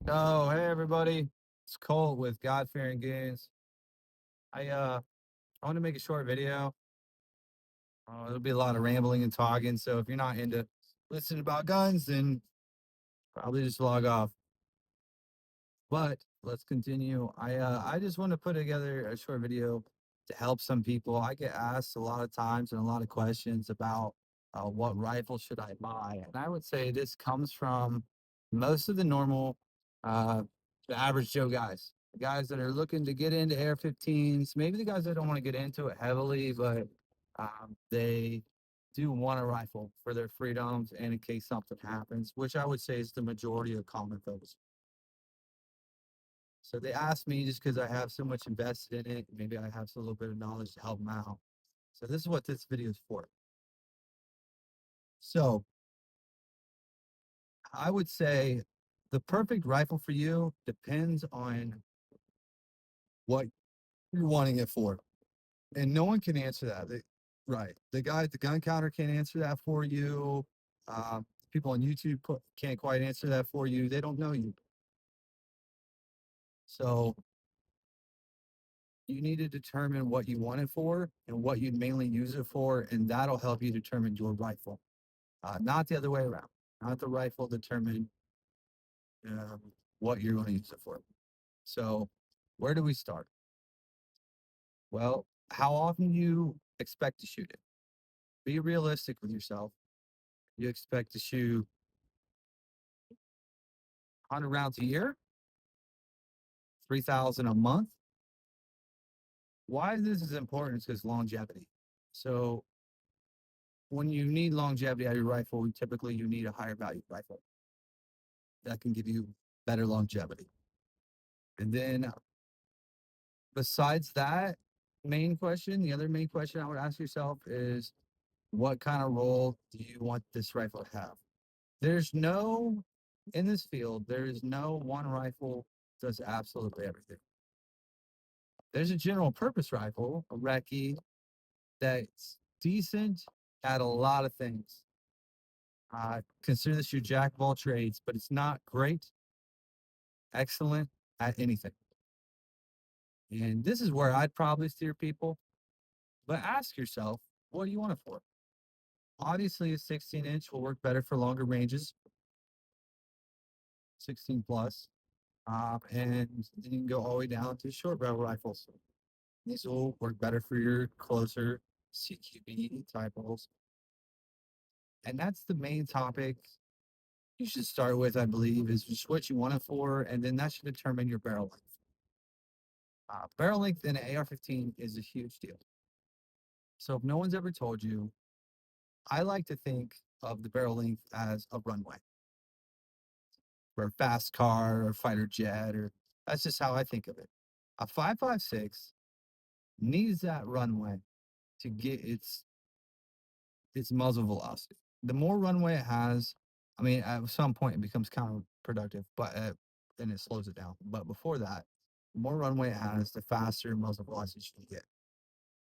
Oh, hey everybody. It's Colt with God Fearing Games. I want to make a short video. There'll be a lot of rambling and talking, so if you're not into listening about guns, then probably just log off. But let's continue. I just want to put together a short video to help some people. I get asked a lot of times and a lot of questions about what rifle should I buy, and I would say this comes from most of the normal, uh, the average Joe guys, the guys that are looking to get into AR-15s. Maybe the guys that don't want to get into it heavily, but they do want a rifle for their freedoms and in case something happens, which I would say is the majority of common folks. So they asked me just because I have so much invested in it, maybe I have a little bit of knowledge to help them out. So this is what this video is for. So I would say the perfect rifle for you depends on what you're wanting it for. And no one can answer that. Right. The guy at the gun counter can't answer that for you. People on YouTube can't quite answer that for you. They don't know you. So you need to determine what you want it for and what you'd mainly use it for, and that'll help you determine your rifle. Not the other way around. Not the rifle determine um, what you're going to use it for. So, where do we start? Well, how often you expect to shoot it? Be realistic with yourself. You expect to shoot 100 rounds a year, 3,000 a month. Why this is important is because longevity. So, when you need longevity out of your rifle, typically you need a higher value rifle that can give you better longevity. And then besides that main question, the other main question I would ask yourself is what kind of role do you want this rifle to have? There's no, in this field, there is no one rifle does absolutely everything. There's a general purpose rifle, a recce, that's decent at a lot of things. Consider this your jack of all trades, but it's not great, excellent at anything. And this is where I'd probably steer people. But ask yourself, what do you want it for? Obviously, a 16-inch will work better for longer ranges, 16 plus. And then you can go all the way down to short barrel rifles. These will work better for your closer CQB type holes. And that's the main topic you should start with, I believe, is just what you want it for, and then that should determine your barrel length. Barrel length in an AR-15 is a huge deal. So if no one's ever told you, I like to think of the barrel length as a runway for a fast car or fighter jet, or that's just how I think of it. A 5.56 needs that runway to get its muzzle velocity. The more runway it has, I mean, at some point it becomes counterproductive, but then it slows it down. But before that, the more runway it has, the faster muzzle velocity you can get.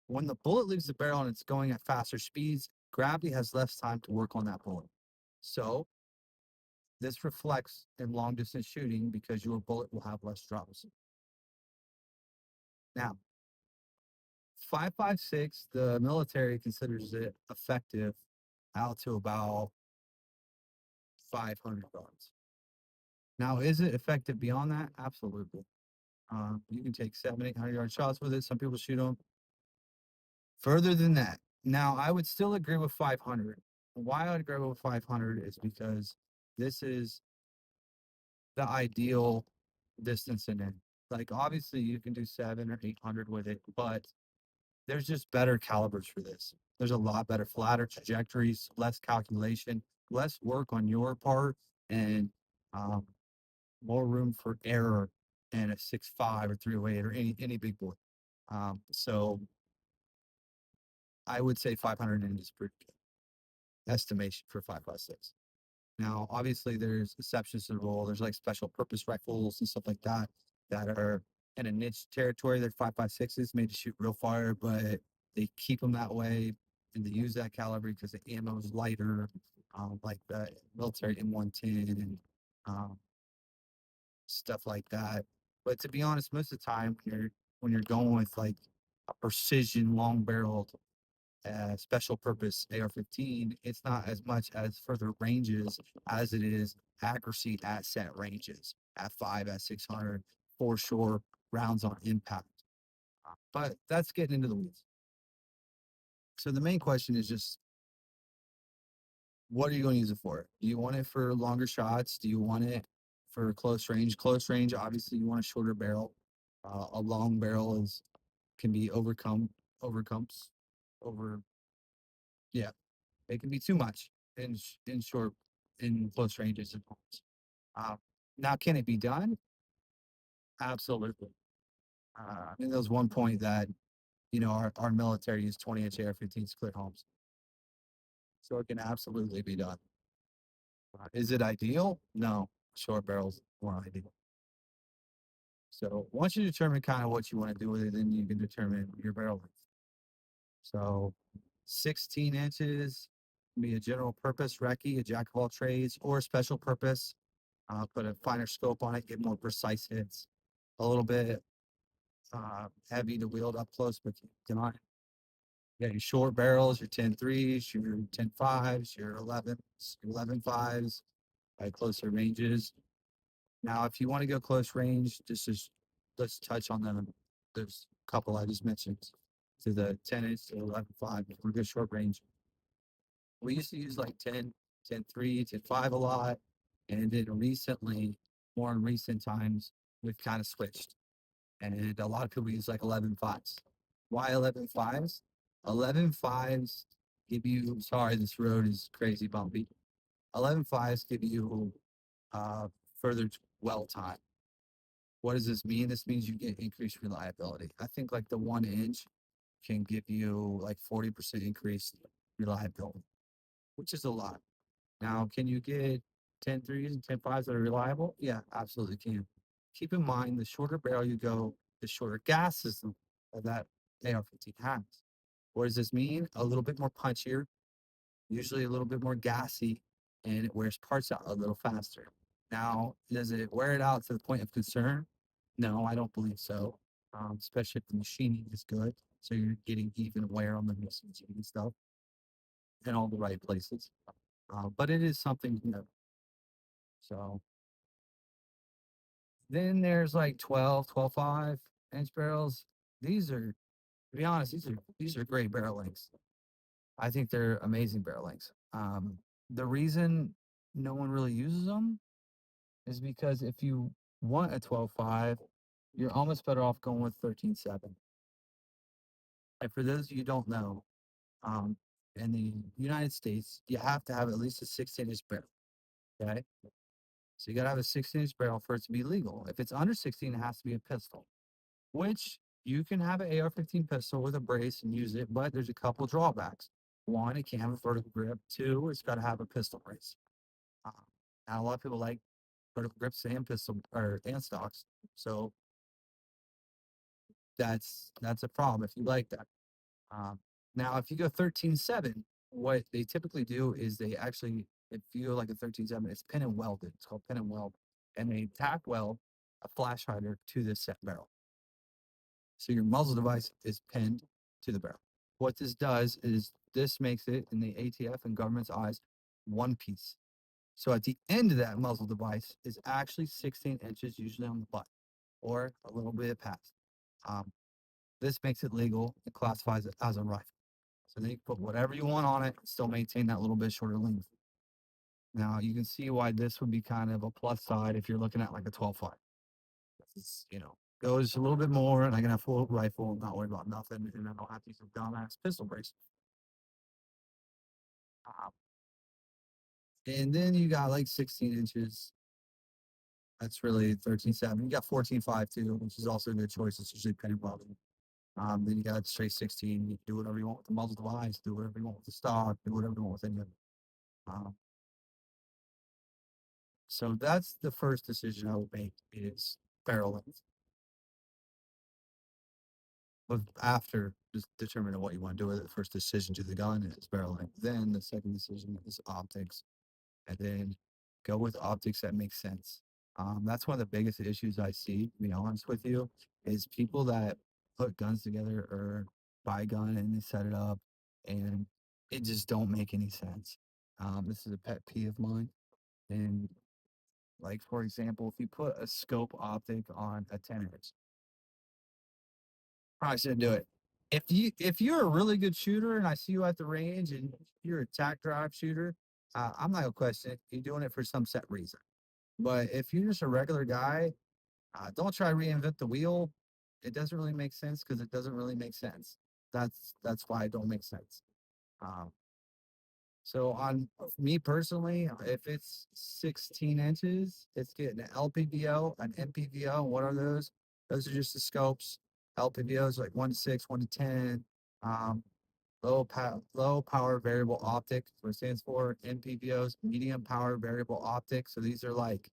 When the bullet leaves the barrel and it's going at faster speeds, gravity has less time to work on that bullet. So this reflects in long distance shooting because your bullet will have less drops. Now, 5.56, the military considers it effective out to about 500 yards. Now, is it effective beyond that? Absolutely. You can take 700, 800 yard shots with it. Some people shoot them further than that. Now, I would still agree with 500. Why I would agree with 500 is because this is the ideal distance in it. Like, obviously, you can do 700 or 800 with it, but there's just better calibers for this. There's a lot better, flatter trajectories, less calculation, less work on your part, and um, more room for error in a 6.5 or 308 or any big boy. So I would say 500 is pretty good estimation for 5.56. Now, obviously, there's exceptions to the rule. There's like special purpose rifles and stuff like that that are in a niche territory. They're 5.56s made to shoot real fire, but they keep them that way and they use that caliber because the ammo is lighter, like the military M110 and um, stuff like that. But to be honest, most of the time when you're going with like a precision long barreled special purpose AR-15, it's not as much as further ranges as it is accuracy at set ranges at 5 at 600 for sure rounds on impact. But that's getting into the weeds. So the main question is just what are you going to use it for? Do you want it for longer shots? Do you want it for close range? Close range, obviously, you want a shorter barrel. A long barrel is can be overcomes over. Yeah, it can be too much in short in close ranges. Uh, Now, can it be done? Absolutely. I mean, there was one point that our military used 20-inch AR-15s to clear homes, so it can absolutely be done. Is it ideal? No, short barrels more ideal. So once you determine kind of what you want to do with it, then you can determine your barrel length. So 16 inches can be a general purpose recce, a jack of all trades, or a special purpose. Put a finer scope on it, get more precise hits. A little bit heavy to wield up close, but you cannot. You got your short barrels, your 10-3s, your 10-5s, your 11s, your 11-5s at closer ranges. Now, if you want to go close range, let's touch on them. There's a couple I just mentioned to the 10-inch to 11-5 for good short range. We used to use like 10, 10-3, 10-5 a lot. And then recently, more in recent times, we've kind of switched. And a lot of people use like 11-5s. Why 11-5s? 11-5s give you, sorry, this road is crazy bumpy. 11-5s give you uh, further well time. What does this mean? This means you get increased reliability. I think like the 1 inch can give you like 40% increased reliability, which is a lot. Now, can you get 10-3s and 10-5s that are reliable? Yeah, absolutely can. Keep in mind the shorter barrel you go, the shorter gas system that AR-15 has. What does this mean? A little bit more punchier, usually a little bit more gassy, and it wears parts out a little faster. Now, does it wear it out to the point of concern? No, I don't believe so. Especially if the machining is good, so you're getting even wear on the machining and stuff in all the right places. But it is something to know. So then there's like 12, 12.5 inch barrels. These are, to be honest, these are great barrel lengths. I think they're amazing barrel lengths. The reason no one really uses them is because if you want a 12.5, you're almost better off going with 13.7. And for those of you who don't know, um, in the United States, you have to have at least a 16-inch barrel. Okay. So you got to have a 16-inch barrel for it to be legal. If it's under 16, it has to be a pistol, which you can have an AR-15 pistol with a brace and use it, but there's a couple drawbacks. One, it can't have a vertical grip. Two, it's got to have a pistol brace. Uh, Now, a lot of people like vertical grips and pistol and stocks, so that's a problem if you like that. Um, Now, if you go 13.7, what they typically do is they actually, if you go like a 13.7, it's pin and welded. It's called pin and weld, and they tack weld a flash hider to the set barrel. So your muzzle device is pinned to the barrel. What this does is this makes it, in the ATF and government's eyes, one piece. So at the end of that muzzle device is actually 16 inches, usually on the butt, or a little bit past. Um, this makes it legal. It classifies it as a rifle. So then you can put whatever you want on it, still maintain that little bit shorter length. Now you can see why this would be kind of a plus side if you're looking at like a 12.5. It's, goes a little bit more, and I can have full rifle, not worry about nothing, and I don't have to use a dumbass pistol brace. Uh, and then you got like 16 inches. That's really 13.7. You got 14.5 too, which is also a good choice. It's usually penny welding. Then you got straight 16. You can do whatever you want with the muzzle device, do whatever you want with the stock, do whatever you want with any of it. Um, so that's the first decision I would make is barrel length. But after just determining what you want to do with it, the first decision to the gun is barrel length. Then the second decision is optics, and then go with optics that make sense. That's one of the biggest issues I see, to be honest with you, is people that put guns together or buy a gun and they set it up and it just don't make any sense. This is a pet peeve of mine. And like for example, if you put a scope optic on a 10 inch, probably shouldn't do it. If you're a really good shooter and I see you at the range and you're a tack drive shooter, I'm not gonna question it. You're doing it for some set reason. But if you're just a regular guy, don't try to reinvent the wheel. It doesn't really make sense because it doesn't really make sense. That's why it don't make sense. Um, so on me personally, if it's 16 inches, it's getting an LPVO, an MPVO. What are those? Those are just the scopes. LPVOs like 1 to 6, 1 to 10. Um, low power variable optic, what it stands for. MPVOs, medium power variable optic. So these are like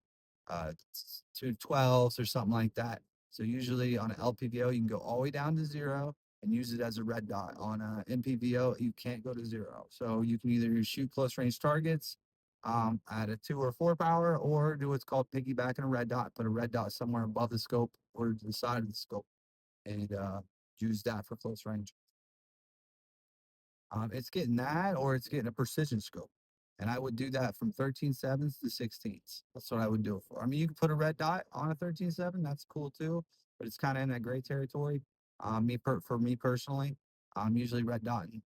212s or something like that. So usually on an LPVO, you can go all the way down to zero and use it as a red dot. On a MPVO, you can't go to zero. So you can either shoot close range targets at a 2 or 4 power, or do what's called piggybacking a red dot. Put a red dot somewhere above the scope or to the side of the scope, and use that for close range. It's getting that, or it's getting a precision scope. And I would do that from 13/7 to 16s. That's what I would do it for. I mean, you can put a red dot on a 13/7. That's cool too, but it's kind of in that gray territory. For me personally, I'm usually red dotting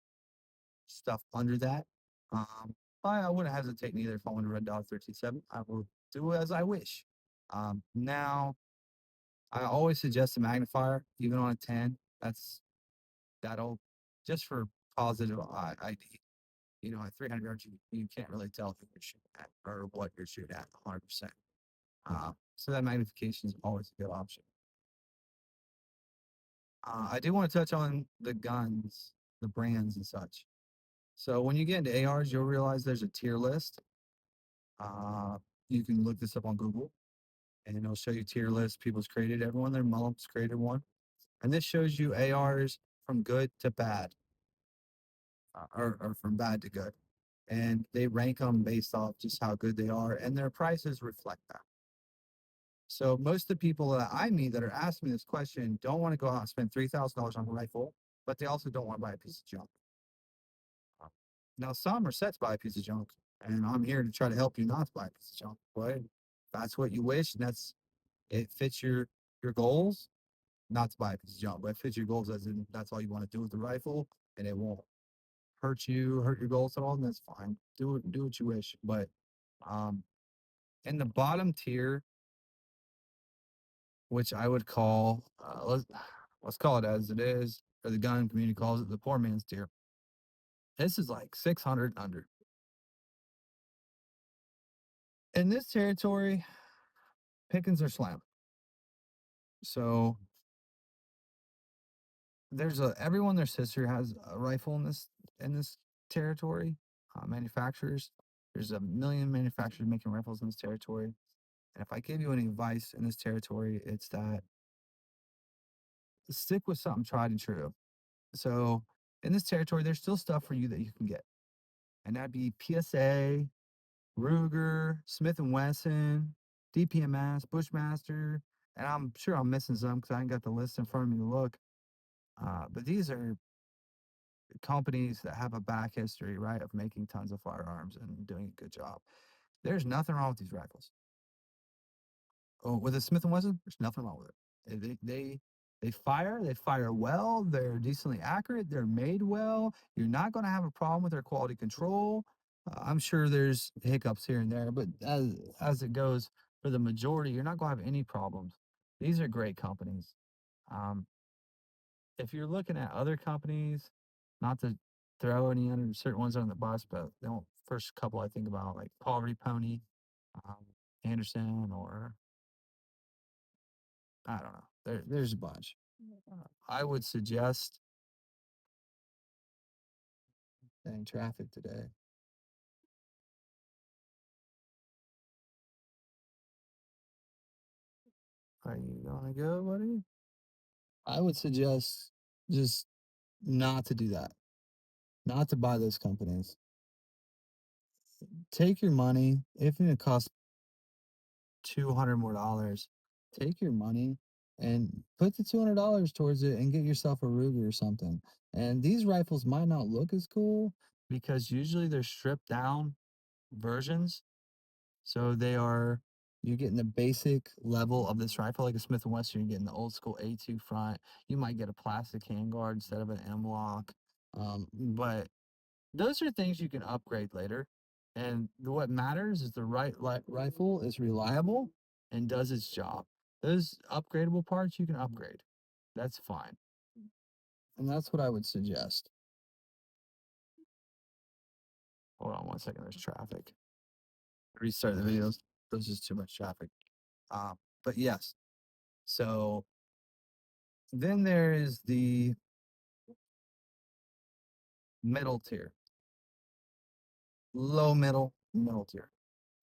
stuff under that. Um, I wouldn't hesitate neither if I want to red dot 13/7. I will do as I wish. Now, I always suggest a magnifier, even on a 10. That'll just for positive ID. At 300 yards, you can't really tell who you're shooting at or what you're shooting at 100%. So that magnification is always a good option. I do want to touch on the guns, the brands, and such. So when you get into ARs, you'll realize there's a tier list. Uh, you can look this up on Google, and it'll show you tier lists people's created. Everyone their mom's created one, and this shows you ARs from good to bad, or from bad to good, and they rank them based off just how good they are, and their prices reflect that. So most of the people that I meet that are asking me this question don't want to go out and spend $3,000 on a rifle, but they also don't want to buy a piece of junk. Now some are set to buy a piece of junk, and I'm here to try to help you not to buy a piece of junk. But if that's what you wish, and it fits your goals, not to buy a piece of junk, but it fits your goals as in that's all you want to do with the rifle, and it won't hurt your goals at all, and that's fine. Do what you wish. But um in the bottom tier, which I would call let's call it as it is, or the gun community calls it the poor man's tier. This is like 600 under. In this territory, pickings are slim. So there's everyone their sister has a rifle in this territory. Manufacturers, there's a million manufacturers making rifles in this territory. And if I give you any advice in this territory, it's that stick with something tried and true. So in this territory, there's still stuff for you that you can get, and that'd be PSA, Ruger, Smith and Wesson, DPMS, Bushmaster, and I'm sure I'm missing some because I ain't got the list in front of me to look. But these are companies that have a back history, right, of making tons of firearms and doing a good job. There's nothing wrong with these rifles. Oh, with a Smith and Wesson, there's nothing wrong with it. They fire well, they're decently accurate, they're made well. You're not going to have a problem with their quality control. I'm sure there's hiccups here and there, but as it goes for the majority, you're not going to have any problems. These are great companies. Um, if you're looking at other companies, not to throw any under certain ones on the bus, but the first couple I think about like Poverty Pony, um, Anderson, or I don't know. There's a bunch. I would suggest in traffic today. Are you gonna go, buddy? I would suggest just not to do that. Not to buy those companies. Take your money, if it costs $200 more dollars. Take your money and put the $200 towards it and get yourself a Ruger or something. And these rifles might not look as cool because usually they're stripped down versions. So they are you're getting the basic level of this rifle, like a Smith& and Wesson, you're getting the old school A2 front. You might get a plastic handguard instead of an M-lock. But those are things you can upgrade later. And what matters is the rifle is reliable and does its job. Those upgradable parts you can upgrade. That's fine. And that's what I would suggest. Hold on one second. There's traffic. Restart the videos. There's just too much traffic. Um, but yes. So then there is the middle tier, low middle tier.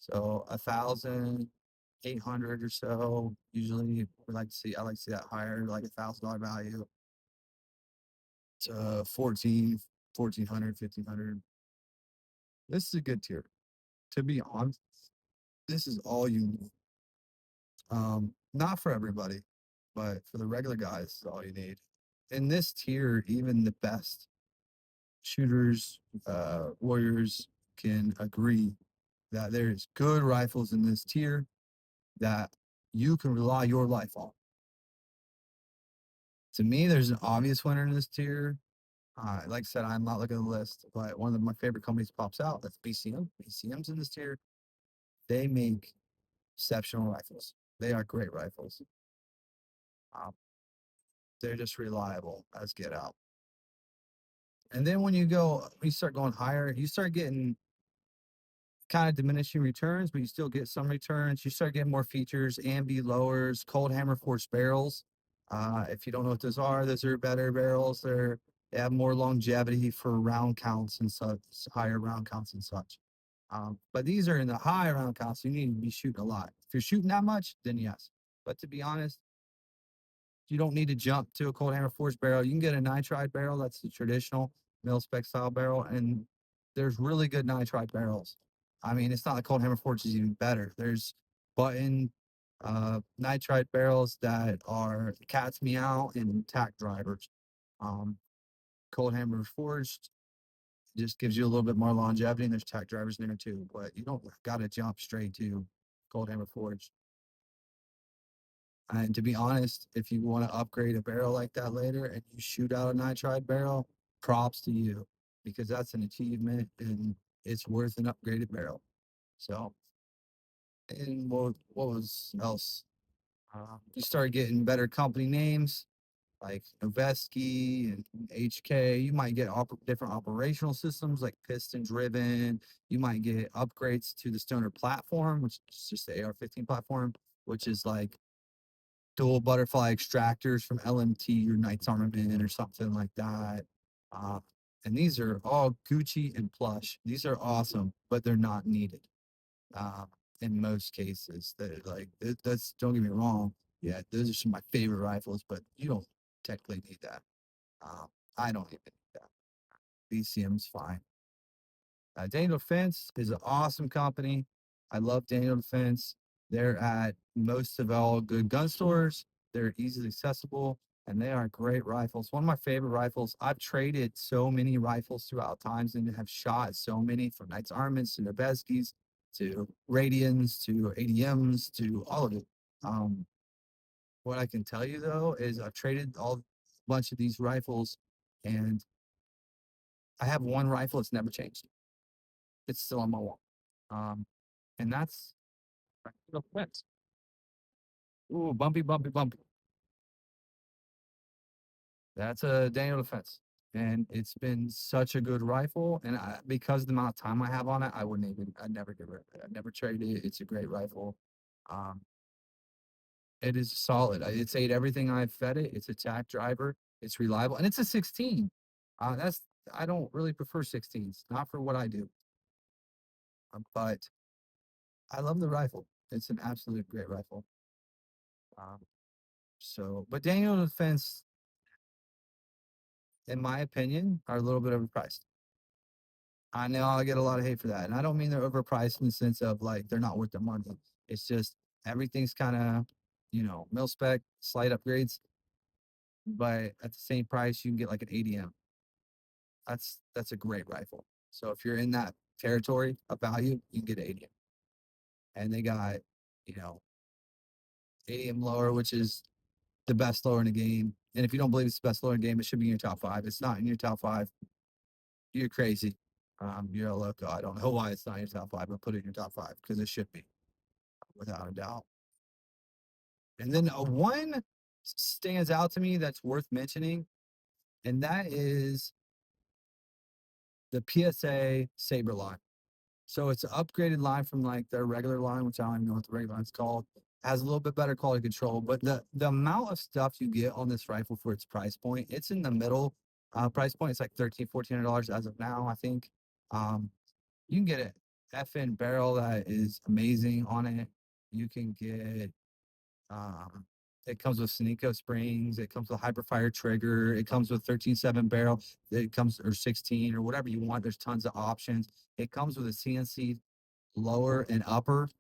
So 1,800 or so. Usually, I like to see that higher, like $1,000 value to 1,400, 1,500. This is a good tier. To be honest, this is all you need. Not for everybody, but for the regular guys, this is all you need. In this tier, even the best shooters, warriors can agree that there's good rifles in this tier that you can rely your life on. To me, there's an obvious winner in this tier. Like I said, I'm not looking at the list, but one of my favorite companies pops out. That's BCM. BCM's in this tier. They make exceptional rifles. They are great rifles. Um, they're just reliable as get out. And then when you start going higher, you start getting kind of diminishing returns, but you still get some returns. You start getting more features, ambi lowers, cold hammer forged barrels. If you don't know what those are better barrels. They have more longevity for round counts and such, higher round counts and such. But these are in the high round counts, so you need to be shooting a lot. If you're shooting that much, then yes. But to be honest, you don't need to jump to a cold hammer forged barrel. You can get a nitride barrel. That's the traditional mil spec style barrel, and there's really good nitride barrels. I mean, it's not like cold hammer forged is even better. There's button nitride barrels that are cat's meow and tack drivers. Um, cold hammer forged just gives you a little bit more longevity, and there's tack drivers in there too. But you don't got to jump straight to cold hammer forged. And to be honest, if you want to upgrade a barrel like that later and you shoot out a nitride barrel, props to you because that's an achievement and it's worth an upgraded barrel. So, and what was else? You start getting better company names like Noveski and HK. You might get different operational systems like piston driven. You might get upgrades to the Stoner platform, which is just the AR-15 platform, which is like dual butterfly extractors from LMT or Knights Armament or something like that. Uh, and these are all Gucci and plush. These are awesome, but they're not needed uh, in most cases. That's don't get me wrong. Yeah, those are some of my favorite rifles, but you don't technically need that. Um, I don't even need that. BCM's fine. Daniel Defense is an awesome company. I love Daniel Defense. They're at most of all good gun stores. They're easily accessible and they are great rifles. One of my favorite rifles. I've traded so many rifles throughout times and have shot so many from Knights Armaments to Nebeskis to Radians to ADMs to all of it. Um, what I can tell you though is I've traded a bunch of these rifles and I have one rifle that's never changed. It's still on my wall. Um, and that's the fence. Ooh, bumpy, bumpy, bumpy. That's a Daniel defense. And it's been such a good rifle. And because of the amount of time I have on it, I'd never get rid of it. I'd never trade it. It's a great rifle. Um, it is solid. It's ate everything I've fed it. It's a tack driver. It's reliable. And it's a 16. I don't really prefer 16s, not for what I do. But I love the rifle. It's an absolute great rifle. Um, but Daniel defense in my opinion, are a little bit overpriced. I know I get a lot of hate for that. And I don't mean they're overpriced in the sense of like they're not worth the money. It's just Everything's kind of, mil spec, slight upgrades, but at the same price, you can get like an ADM. That's a great rifle. So if you're in that territory of value, you can get an ADM. And they got, you know, ADM lower, which is the best lower in the game. And if you don't believe it's the best lower in the game, it should be in your top five. It's not in your top five. You're crazy. You're a loco. I don't know why it's not in your top five, but put it in your top five because it should be, without a doubt. And then one stands out to me that's worth mentioning, and that is the PSA Saber line. So it's an upgraded line from like their regular line, which I don't even know what the regular line's called. Has a little bit better quality control, but the amount of stuff you get on this rifle for its price point, it's in the middle price point. It's like $1,300, $1,400 as of now, I think. Um, you can get an FN barrel that is amazing on it. You can get um, it comes with Sneeko springs. It comes with Hyperfire trigger. It comes with 13.7 barrel. It comes or 16 or whatever you want. There's tons of options. It comes with a CNC lower and upper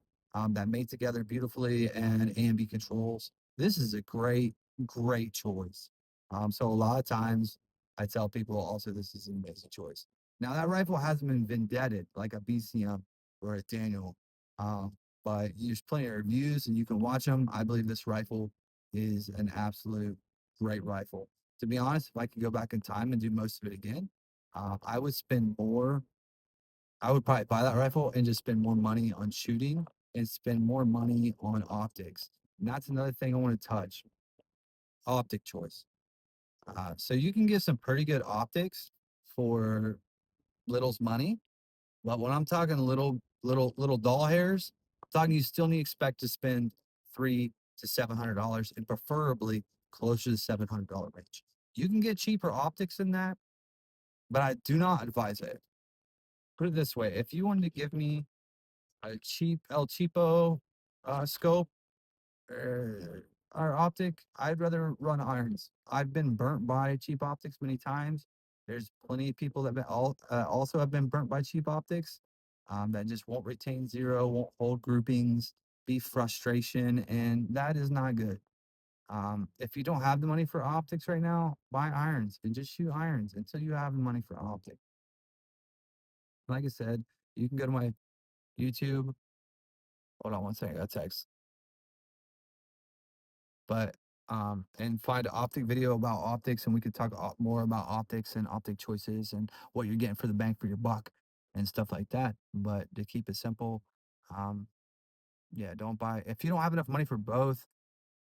that made together beautifully and A&B controls. This is a great choice. So a lot of times I tell people also this is an amazing choice. Now that rifle hasn't been vendetted like a BCM or a Daniel, um, but there's plenty of reviews and you can watch them. I believe this rifle is an absolute great rifle. To be honest, if I could go back in time and do most of it again, I would spend more. I would probably buy that rifle and just spend more money on shooting and spend more money on optics. And that's another thing I want to touch. Optic choice. So you can get some pretty good optics for little's money, but when I'm talking little doll hairs, I'm talking you still need to expect to spend $300 to $700 and preferably closer to $700 range. You can get cheaper optics than that, but I do not advise it. Put it this way: if you wanted to give me a cheap El Cheapo scope or optic, I'd rather run irons. I've been burnt by cheap optics many times. There's plenty of people that also have been burnt by cheap optics that just won't retain zero, won't hold groupings, be frustration, and that is not good. If you don't have the money for optics right now, buy irons and just shoot irons until you have the money for optics. Like I said, you can go to my YouTube. Hold on one second, I got a text. But and find an optic video about optics, and we could talk more about optics and optic choices and what you're getting for the bang for your buck and stuff like that. But to keep it simple, um, yeah, don't buy if you don't have enough money for both.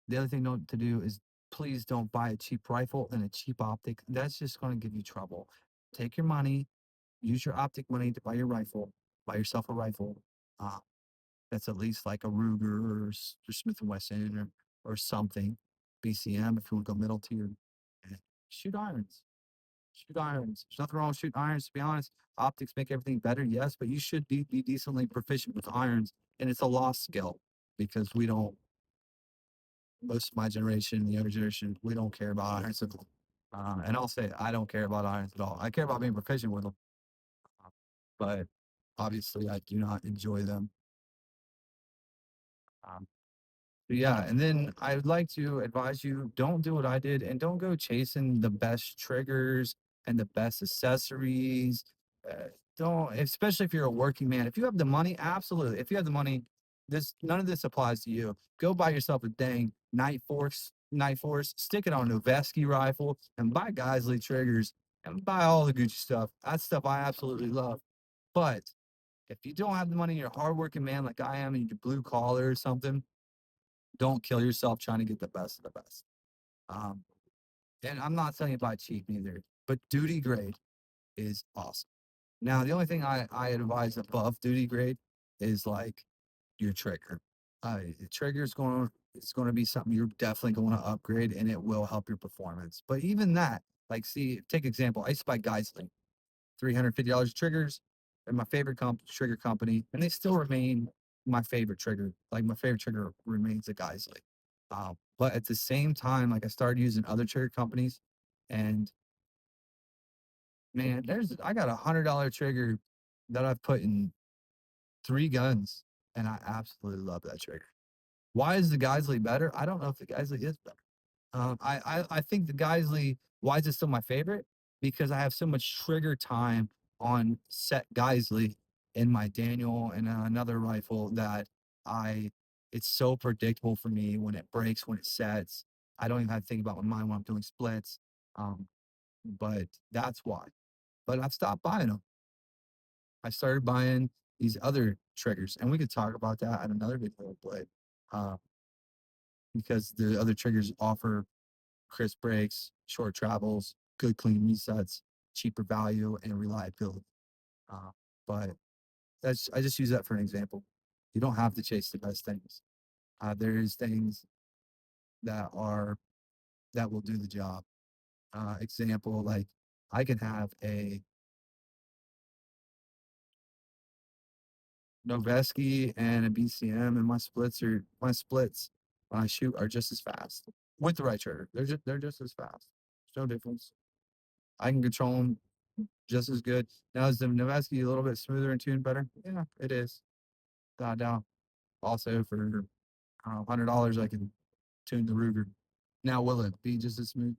The other thing to do is please don't buy a cheap rifle and a cheap optic. That's just going to give you trouble. Take your money, use your optic money to buy your rifle, buy yourself a rifle. Uh, that's at least like a Ruger or Smith& and Wesson or something, BCM if you want to go middle tier. And shoot irons. Shoot irons. There's nothing wrong with shooting irons, to be honest. Optics make everything better, yes, but you should be decently proficient with irons. And it's a lost skill because we don't, most of my generation, the younger generation, we don't care about irons at all. And I'll say I don't care about irons at all. I care about being proficient with them, but obviously I do not enjoy them. Um, Yeah, and then I would like to advise you don't do what I did and don't go chasing the best triggers and the best accessories. Don't, especially if you're a working man. If you have the money, absolutely. If you have the money, this none of this applies to you. Go buy yourself a dang Night Force, stick it on a Noveske rifle, and buy Geisley triggers and buy all the Gucci stuff. That's stuff I absolutely love. But if you don't have the money, you're a hardworking man like I am, and you're blue collar or something, don't kill yourself trying to get the best of the best. Um, and I'm not saying buy cheap either, but duty grade is awesome. Now, the only thing I advise above duty grade is like your trigger. The trigger is going to it's going to be something you're definitely going to upgrade, and it will help your performance. But even that, like, see, take example. I used to buy Geisley. $350 triggers. They're my favorite trigger company, and they still remain my favorite trigger. Like my favorite trigger remains a Geisley. But at the same time, like I started using other trigger companies, and man, I got $100 trigger that I've put in 3 guns, and I absolutely love that trigger. Why is the Geisley better? I don't know if the Geisley is better. I think the Geisley, why is it still my favorite? Because I have so much trigger time on set Geisley in my Daniel and another rifle that I it's so predictable for me when it breaks, when it sets. I don't even have to think about my mind when I'm doing splits. Um, but that's why. But I've stopped buying them. I started buying these other triggers, and we could talk about that in another video. But uh, because the other triggers offer crisp breaks, short travels, good clean resets, cheaper value, and reliability. Uh, but that's I just use that for an example. You don't have to chase the best things. There's things that are that will do the job. Example, like I can have a Noveski and a BCM, and my splits when I shoot are just as fast with the right trigger. They're just as fast. There's no difference. I can control them just as good. Now, is the Noveski a little bit smoother and tuned better? Yeah, it is. Without a doubt. Also, for $100, I can tune the Ruger. Now, will it be just as smooth?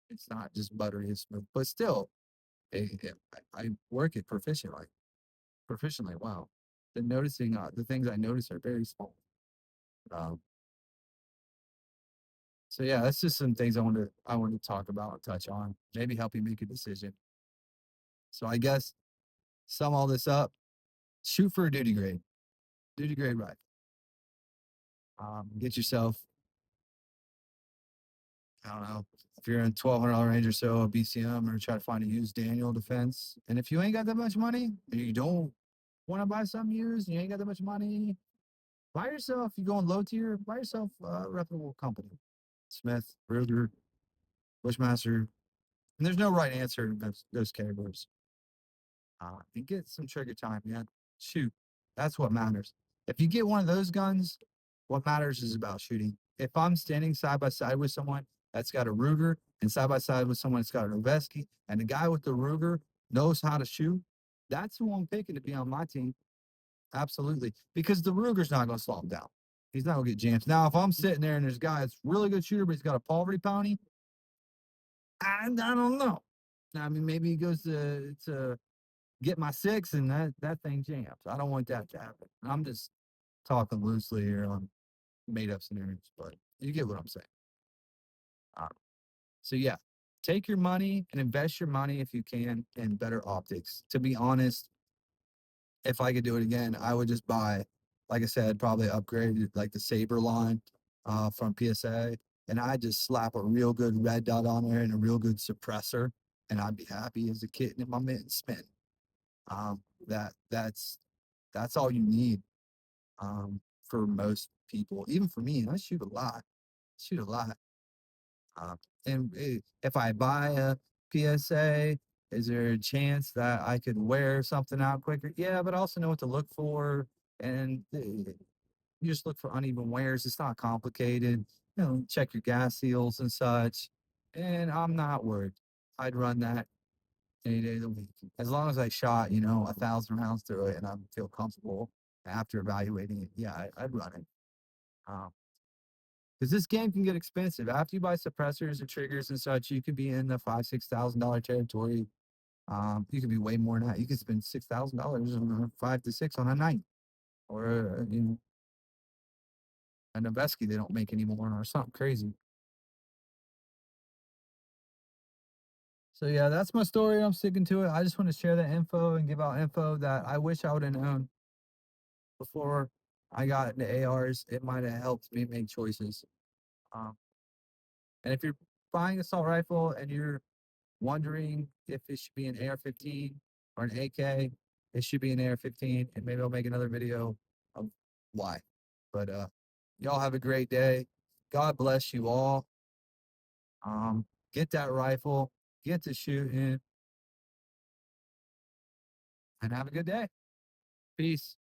It's not just buttery and smooth, but still, I work it proficiently. Proficiently, wow. The things I notice are very small. Um, so yeah, that's just some things I want to talk about and touch on. Maybe help you make a decision. So I guess sum all this up. Shoot for a duty grade rifle. Get yourself, I don't know, if you're in $1,200 range or so, a BCM, or try to find a used Daniel defense. And if you ain't got that much money, and you don't want to buy something used, and you ain't got that much money, buy yourself, you going low tier, buy yourself a reputable company. Smith, Ruger, Bushmaster. And there's no right answer in those categories. And get some trigger time, man. Shoot. That's what matters. If you get one of those guns, what matters is about shooting. If I'm standing side by side with someone that's got a Ruger and side by side with someone that's got a Noveski, and the guy with the Ruger knows how to shoot, that's who I'm picking to be on my team. Absolutely. Because the Ruger's not going to slow him down. He's not going to get jams. Now, if I'm sitting there and there's a guy that's really good shooter, but he's got a poverty pony, I don't know. I mean, maybe he goes to get my six and that thing jams. I don't want that to happen. I'm just talking loosely here on made up scenarios, but you get what I'm saying. Uh, so yeah, take your money and invest your money if you can in better optics. To be honest, if I could do it again, I would just buy, like I said, probably upgrade like the Saber line from PSA, and I just slap a real good red dot on there and a real good suppressor, and I'd be happy as a kitten in my mitten spin. Um, that's all you need for most people, even for me. I shoot a lot, shoot a lot. And if I buy a PSA, is there a chance that I could wear something out quicker? Yeah, but I also know what to look for. And you just look for uneven wears. It's not complicated. Check your gas seals and such. And I'm not worried. I'd run that any day of the week. As long as I shot, 1,000 rounds through it and I feel comfortable after evaluating it. Yeah, I'd run it. Um, because this game can get expensive. After you buy suppressors and triggers and such, you could be in the $5,000-6,000 territory. You could be way more than that. You could spend $6,000 on 5 to 6 on a night, or a Noveski they don't make anymore, or something crazy. So yeah, that's my story. I'm sticking to it. I just want to share that info and give out info that I wish I would have known before I got into ARs. It might have helped me make choices. Um, and if you're buying assault rifle and you're wondering if it should be an AR-15 or an AK, it should be an AR-15, and maybe I'll make another video of why. But y'all have a great day. God bless you all. Get that rifle, get to shooting, and have a good day. Peace.